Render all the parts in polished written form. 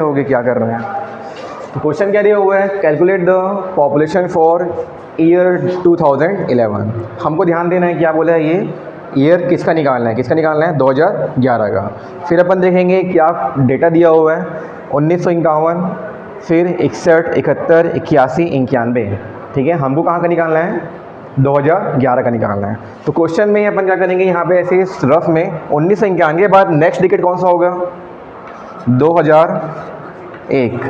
हो गए क्या कर रहे हैं। तो क्वेश्चन क्या दिया हुआ है, calculate the population for year 2011। हमको ध्यान देना है क्या बोला है, ये ईयर किसका निकालना है, 2011 का। फिर अपन देखेंगे क्या डेटा दिया हुआ है, 1951, फिर 61, 71, 81, 91। ठीक है, हमको कहाँ का निकालना है, 2011 का निकालना है। तो क्वेश्चन में अपन क्या करेंगे, यहाँ पे ऐसे रफ में 1991 के बाद नेक्स्ट डिकेट कौन सा होगा, 2001।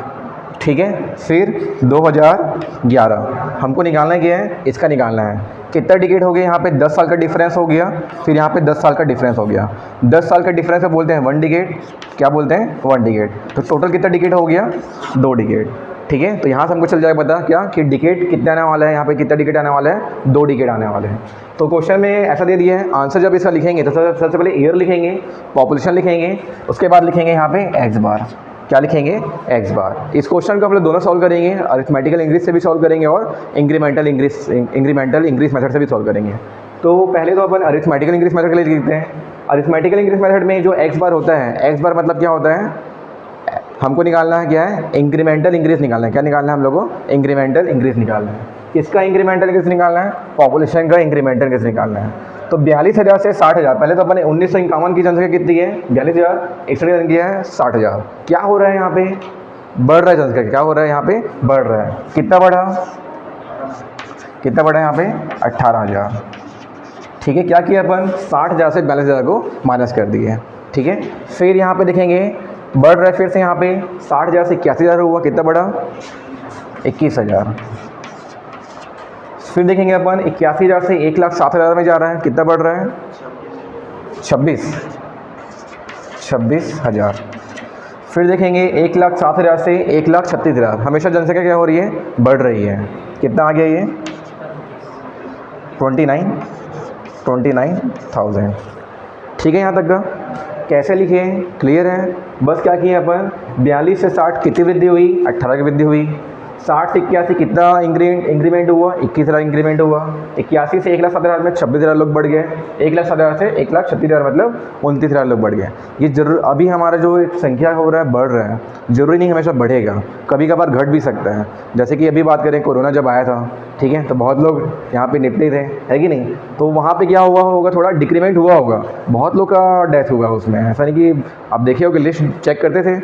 ठीक है, फिर 2011 हमको निकालना क्या है, इसका निकालना है। कितना डिकेट हो गया, यहाँ पे 10 साल का डिफरेंस हो गया, फिर यहाँ पे 10 साल का डिफरेंस हो गया। 10 साल का डिफरेंस में बोलते हैं 1 डिकेट, क्या बोलते हैं 1 डिकेट। तो टोटल कितना डिकेट हो गया, 2 डिकेट। ठीक है, तो यहाँ से हमको चल जाएगा पता क्या कि डिकेट कितना आने वाला है, यहाँ पे कितना डिकेट आने वाला है, 2 डिकेट आने वाले हैं। तो क्वेश्चन में ऐसा दे दिया है, आंसर जब इसका लिखेंगे तो सबसे पहले ईयर लिखेंगे, पॉपुलेशन लिखेंगे, उसके बाद लिखेंगे यहाँ पे एक्स बार। क्या लिखेंगे, एक्स बार। इस क्वेश्चन को हम लोग दोनों सॉल्व करेंगे, अरिथमेटिकल इंग्लिश से भी सॉल्व करेंगे और इंक्रीमेंटल इंग्लिश मेथड से भी सॉल्व करेंगे। तो पहले तो अपन अरिथमेटिकल इंग्लिश मेथड के लिए लिखते हैं। अरिथमेटिकल इंग्लिश मेथड में जो एक्स बार होता है, एक्स बार मतलब क्या होता है, हमको निकालना है क्या है, इंक्रीमेंटल इंक्रीज निकालना है। क्या निकालना है हम लोग को, इंक्रीमेंटल इंक्रीज निकालना है। किसका इंक्रीमेंटल इंक्रीज निकालना है, पॉपुलेशन का इंक्रीमेंटल इंक्रीज निकालना है। तो 42,000 से 60,000, पहले तो अपने 1951 की जनसंख्या कितनी है, 42,000, 61 जनसंख्या है 60,000। क्या हो रहा है यहाँ पे, बढ़ रहा है जनसंख्या, क्या हो रहा है यहाँ पे, बढ़ रहा है। कितना बढ़ा, कितना बढ़ा यहाँ पे, 18,000। ठीक है, क्या किया अपन, 60,000 से 42,000 को माइनस कर दिए। ठीक है, फिर यहाँ पे देखेंगे बढ़ रहा है, फिर से यहाँ पे 60,000 से 81,000 हुआ, कितना बढ़ा, 21,000। फिर देखेंगे अपन 81,000 से 1,07,000 में जा रहा है, कितना बढ़ रहा है, 26,000। फिर देखेंगे 1,07,000 से 1,36,000, हमेशा जनसंख्या क्या हो रही है, बढ़ रही है। कितना आ गया ये, 29,000। ठीक है, यहाँ तक का कैसे लिखे, क्लियर है। बस क्या किए अपन, 42 से 60 कितनी वृद्धि हुई, 18 की वृद्धि हुई। 60 से 81 कितना इंक्रीमेंट हुआ, 21,000 इंक्रीमेंट हुआ। 81 से 1,07,000 में 26,000 लोग बढ़ गए। 1,07,000 से 1,36,000 मतलब 29,000 लोग बढ़ गए। ये जरूर अभी हमारा जो संख्या हो रहा है बढ़ रहा है, जरूरी नहीं हमेशा बढ़ेगा, कभी कभार घट भी सकता है। जैसे कि अभी बात करें, कोरोना जब आया था, ठीक है, तो बहुत लोग यहाँ पे निपटे थे, है कि नहीं। तो वहाँ पे क्या हुआ होगा, थोड़ा डिक्रीमेंट हुआ होगा, बहुत लोग का डेथ हुआ उसमें। ऐसा नहीं कि आप देखे हो कि लिस्ट चेक करते थे,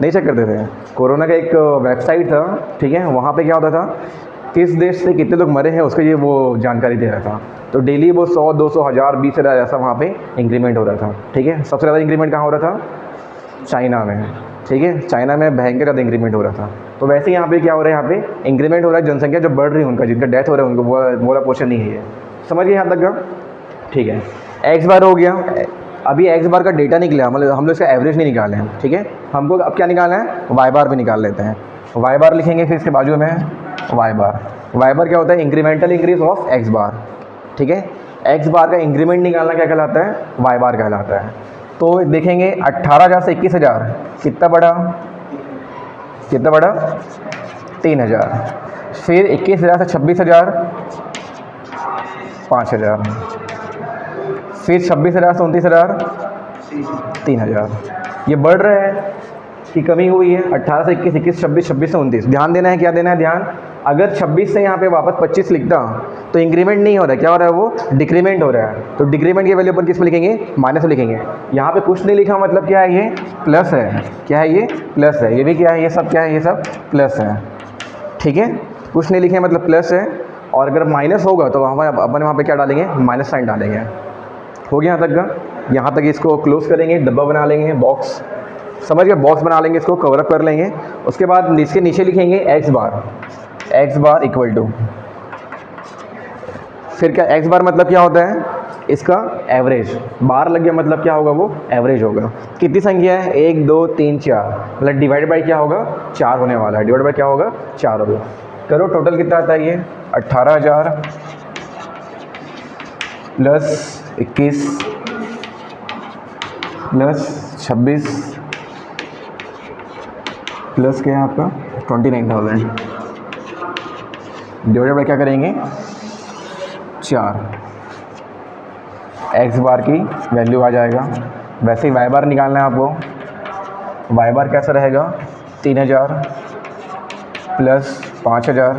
नहीं चेक करते थे। कोरोना का एक वेबसाइट था, ठीक है, वहाँ पे क्या होता था, किस देश से कितने लोग मरे हैं उसके लिए वो जानकारी दे रहा था। तो डेली वो 100, 200, 1000, 20,000 ऐसा वहाँ पे इंक्रीमेंट हो रहा था। ठीक है, सबसे ज़्यादा इंक्रीमेंट कहाँ हो रहा था, चाइना में। ठीक है, चाइना में भयंकर ज़्यादा इंक्रीमेंट हो रहा था। तो वैसे यहाँ पे क्या हो रहा है, यहाँ पे इंक्रीमेंट हो रहा है, जनसंख्या जो बढ़ रही है उनका, जिनका डेथ हो रहा है उनको वो वाला पोर्शन नहीं है ये। समझ गए यहाँ तक का। ठीक है, एक्स बार हो गया। अभी एक्स बार का डेटा निकला, मतलब हम लोग इसका एवरेज नहीं निकाले हैं। ठीक है, हमको अब क्या निकालना है, वाई बार भी निकाल लेते हैं। वाई बार लिखेंगे, फिर इसके बाजू में वाई बार। वाई बार क्या होता है, incremental increase of x bar. ठीक है, एक्स बार का इंक्रीमेंट निकालना क्या कहलाता है, वाई बार कहलाता है। तो देखेंगे 18,000 से 21,000 कितना बढ़ा, कितना बढ़ा, 3,000। फिर 21,000 से 26,000, 5,000। फिर 26,000 से 29,000, 3,000। ये बढ़ रहा है कि कमी हुई है, 18 से 21, 21, 26, 26 से 29। ध्यान देना है, क्या देना है ध्यान, अगर 26 से यहाँ पे वापस 25 लिखता तो इंक्रीमेंट नहीं हो रहा है, क्या हो रहा है, वो डिक्रीमेंट हो रहा है। तो डिक्रीमेंट की वैल्यू अपन किस में लिखेंगे, माइनस में लिखेंगे। यहाँ पे कुछ नहीं लिखा मतलब क्या है, ये प्लस है। क्या है ये, प्लस है। ये भी क्या है, ये सब क्या है, ये सब प्लस है। ठीक है, कुछ नहीं लिखे मतलब प्लस है। और अगर माइनस होगा तो अपन वहाँ पर क्या डालेंगे, माइनस साइन डालेंगे। हो गया यहाँ तक का। यहाँ तक इसको क्लोज करेंगे, डब्बा बना लेंगे, बॉक्स, समझ गए, बॉक्स बना लेंगे, इसको कवर अप कर लेंगे। उसके बाद इसके नीचे लिखेंगे X bar. X bar equal to, फिर क्या, एक्स बार मतलब क्या होता है, इसका एवरेज। बार लग गया मतलब क्या होगा, वो एवरेज होगा। कितनी संख्या है, 1, 2, 3, 4, मतलब डिवाइड बाई क्या होगा, 4 होने वाला है। डिवाइड बाई क्या होगा, 4 होगा। करो टोटल कितना आता है ये, 18,000 प्लस 21 प्लस 26 प्लस क्या है आपका 29,000 डिवाइडेड बाई क्या करेंगे, 4। एक्स बार की वैल्यू आ जाएगा। वैसे ही वाई बार निकालना है आपको। वाई बार कैसा रहेगा, 3000 प्लस 5000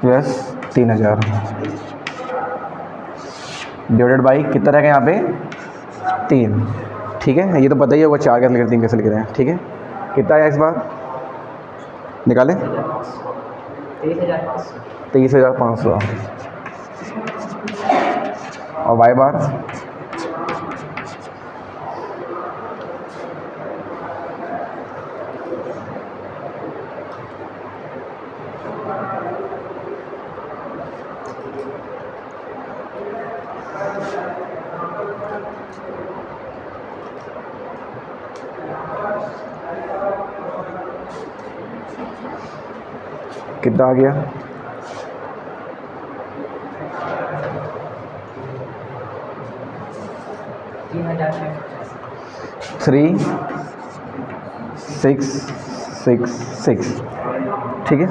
प्लस 3000 डिवाइडेड बाई कितना रहेगा यहाँ पे 3। ठीक है, ये तो पता ही होगा 4 कैसे लिख रहे हैं 3 कैसे लिख रहे हैं। ठीक है, कितना आया इस बार निकालें 23,500 और वाई बार कितना आ गया 3666। ठीक है,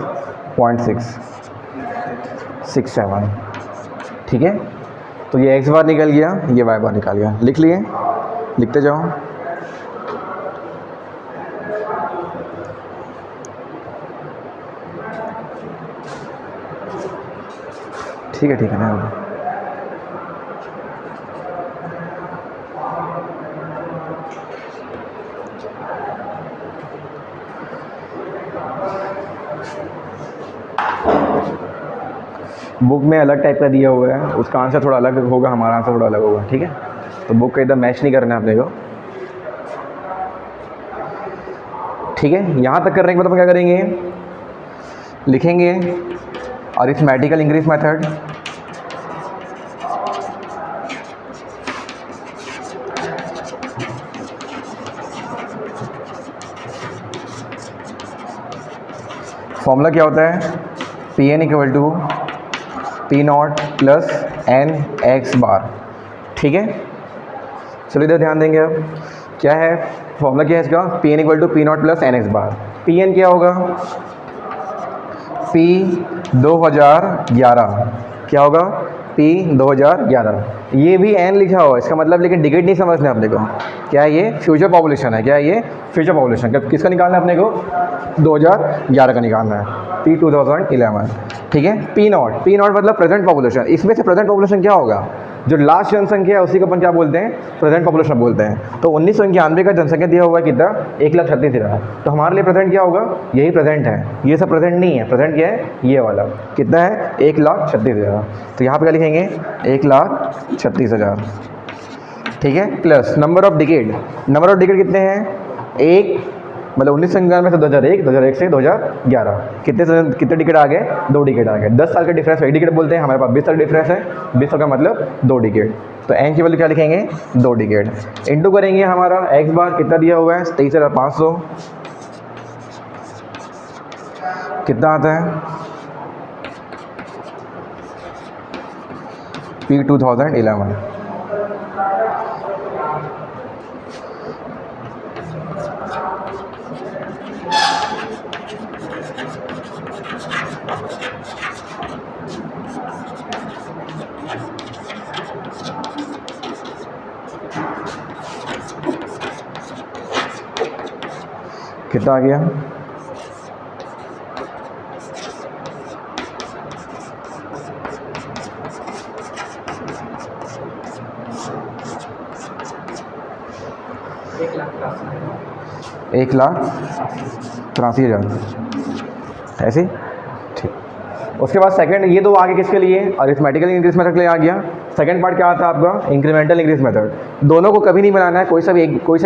0.667। ठीक है, तो ये x बार निकल गया, ये y बार निकल गया। लिख लिए, लिखते जाओ। ठीक है, ठीक है ना। बुक में अलग टाइप का दिया हुआ है, उसका आंसर थोड़ा अलग होगा, हमारा आंसर थोड़ा अलग होगा। ठीक है, तो बुक का एकदम मैच नहीं करना है अपने को। ठीक है, यहाँ तक करने के बाद हम क्या करेंगे, लिखेंगे अरिथमेटिकल इंक्रीज मेथड। फॉर्मूला क्या होता है, P N equal to P not plus N X bar. ठीक है, चलिए इधर ध्यान देंगे। अब क्या है फॉर्मूला, क्या है इसका, P N equal to P not plus N X bar. P N क्या होगा, पी 2011 क्या होगा, पी 2011। ये भी एन लिखा हुआ है, इसका मतलब लेकिन डिकेड नहीं समझना अपने को। क्या है ये, फ्यूचर पॉपुलेशन है। क्या है ये, फ्यूचर पॉपुलेशन। किसका निकालना है अपने को, 2011 का निकालना है, पी 2011। ठीक है, पी नॉट मतलब प्रेजेंट पॉपुलेशन। इसमें से प्रेजेंट पॉपुलेशन क्या होगा, जो लास्ट जनसंख्या है उसी को अपन क्या बोलते हैं, प्रेजेंट पॉपुलेशन बोलते हैं। तो 1991 का जनसंख्या दिया हुआ है कितना, 1,36,000। तो हमारे लिए प्रेजेंट क्या होगा, यही प्रेजेंट है। ये सब प्रेजेंट नहीं है, प्रेजेंट क्या है, ये वाला कितना है, 1,36,000। तो यहाँ पे क्या लिखेंगे, 1,36,000। ठीक है, plus number of decade. Number of decade कितने हैं, एक, मतलब 1991 से 2001, 2001 से 2011 कितने डिकेड आ गए, 2 डिकेड आ गए। 10 साल का डिफरेंस 1 डिकेड बोलते हैं, हमारे पास 20 साल डिफरेंस है, 20 साल का मतलब 2 डिकेड। तो एन की वैल्यू क्या लिखेंगे, 2 डिकेड। इंटू करेंगे, हमारा एक्स बार कितना दिया हुआ है, 23,500। कितना आता है, पी 2011। कितना आ गया, एक लाख 83,000 ऐसे। ठीक, उसके बाद सेकंड, ये दो आगे किसके लिए, अरिथमेटिकल इंक्रीज मेथड के लिए आ गया। सेकंड पार्ट क्या आता है आपका, इंक्रीमेंटल इंक्रीज मेथड। दोनों को कभी नहीं बनाना है, कोई सा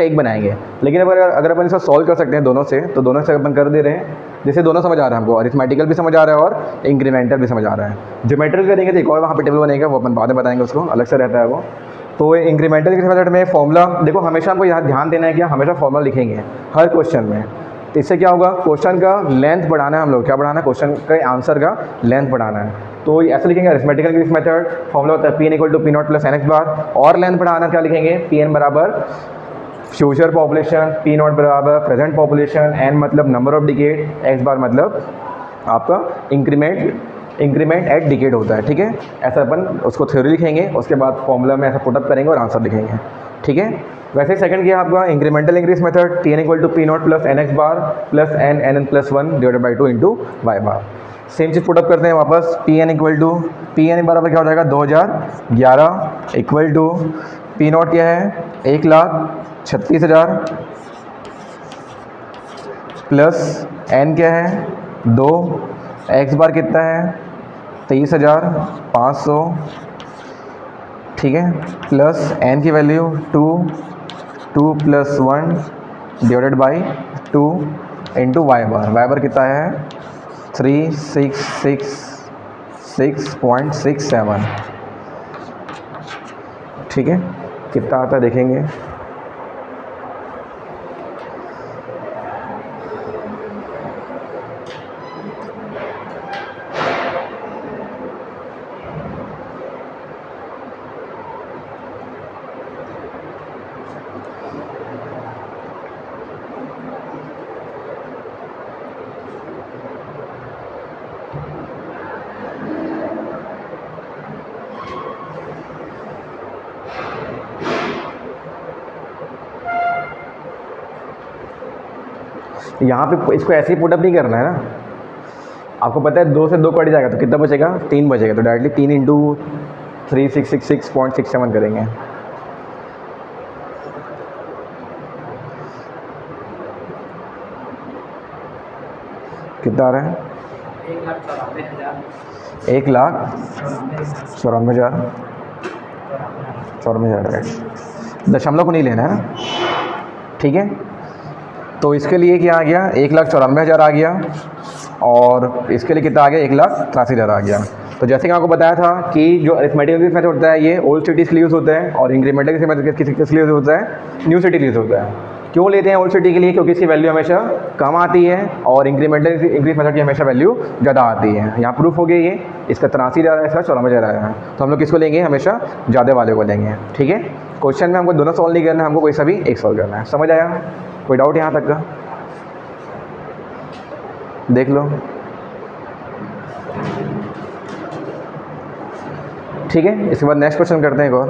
एक बनाएंगे। लेकिन अगर अपन इसे सॉल्व कर सकते हैं दोनों से, तो दोनों से अपन कर दे रहे हैं, जैसे दोनों समझ आ रहा है हमको, अरिथमेटिकल भी समझ आ रहा है और इंक्रीमेंटल भी समझ आ रहा है। ज्योमेट्रिकल करेंगे तो एक और वहाँ पर टेबल बनेगा, वो अपन बाद में बताएंगे, उसको अलग से रहता है वो। तो इंक्रीमेंटल इंक्रीज मेथड में फॉर्मूला देखो, हमेशा हमको यहाँ ध्यान देना है कि हमेशा फॉर्मूला लिखेंगे हर क्वेश्चन में। तो इससे क्या होगा, क्वेश्चन का लेंथ बढ़ाना है हम लोग, क्या बढ़ाना है, क्वेश्चन के आंसर का लेंथ बढ़ाना है। तो ऐसे लिखेंगे अरिथमेटिकल इंक्रीज मेथड, फॉर्मूला होता है P N equal to P not plus N X bar. और लेंथ बढ़ाना क्या लिखेंगे, पी एन बराबर फ्यूचर पॉपुलेशन, पी नॉट बराबर प्रेजेंट पॉपुलेशन, एन मतलब number of decade, X bar मतलब आपका इंक्रीमेंट एट डिकेड होता है। ठीक है, ऐसा अपन उसको थ्योरी लिखेंगे, उसके बाद फॉर्मूला में ऐसा पुटअप करेंगे और आंसर लिखेंगे। ठीक है। वैसे सेकंड किया आपका incremental increase method, T N equal to P not plus N X bar plus N N N plus one divided by 2 into Y bar. Same चीज़ पुटअप करते हैं वापस, P N equal to P N बराबर क्या हो जाएगा 2011 equal to P not क्या है 1,36,000 प्लस एन क्या है 2, एक्स बार कितना है 23,500, ठीक है, प्लस एन की value 2 plus 1 divided by 2 into Y bar कितना है 3666.67, ठीक है। कितना आता है देखेंगे, यहाँ पे इसको ऐसे ही पुटअप नहीं करना है ना, आपको पता है 2 से 2 कट जाएगा तो कितना बचेगा 3 बचेगा, तो डायरेक्टली 3 इंटू 3666.67 करेंगे। कितना आ रहा है 1,94,000 दशमलव को नहीं लेना है ना, ठीक है। तो इसके लिए क्या आ गया 1,94,000 आ गया, और इसके लिए कितना आ गया 1,83,000 आ गया। तो जैसे कि आपको बताया था कि जो अरिथमेटिक मेथड होता है ये ओल्ड सिटीज़ के लिए यूज़ होता है, और इंक्रीमेंटल मेथड किस लिए यूज़ होता है, न्यू सिटी के लिए यूज़ होता है। क्यों लेते हैं ओल्ड सिटी के लिए, क्योंकि इसकी वैल्यू हमेशा कम आती है और इंक्रीमेंटल इंक्रीज मेथड की हमेशा वैल्यू ज़्यादा आती है। यहाँ प्रूफ हो गया ये, इसका 83,000 है, इसका 94,000 आया है, तो हम लोग किसको लेंगे हमेशा ज़्यादा वाले को लेंगे, ठीक है। क्वेश्चन में हमको दोनों सॉल्व नहीं करना है, हमको कोई सा भी एक सॉल्व करना है। समझ आया, कोई डाउट यहाँ तक का देख लो, ठीक है। इसके बाद नेक्स्ट क्वेश्चन करते हैं एक और।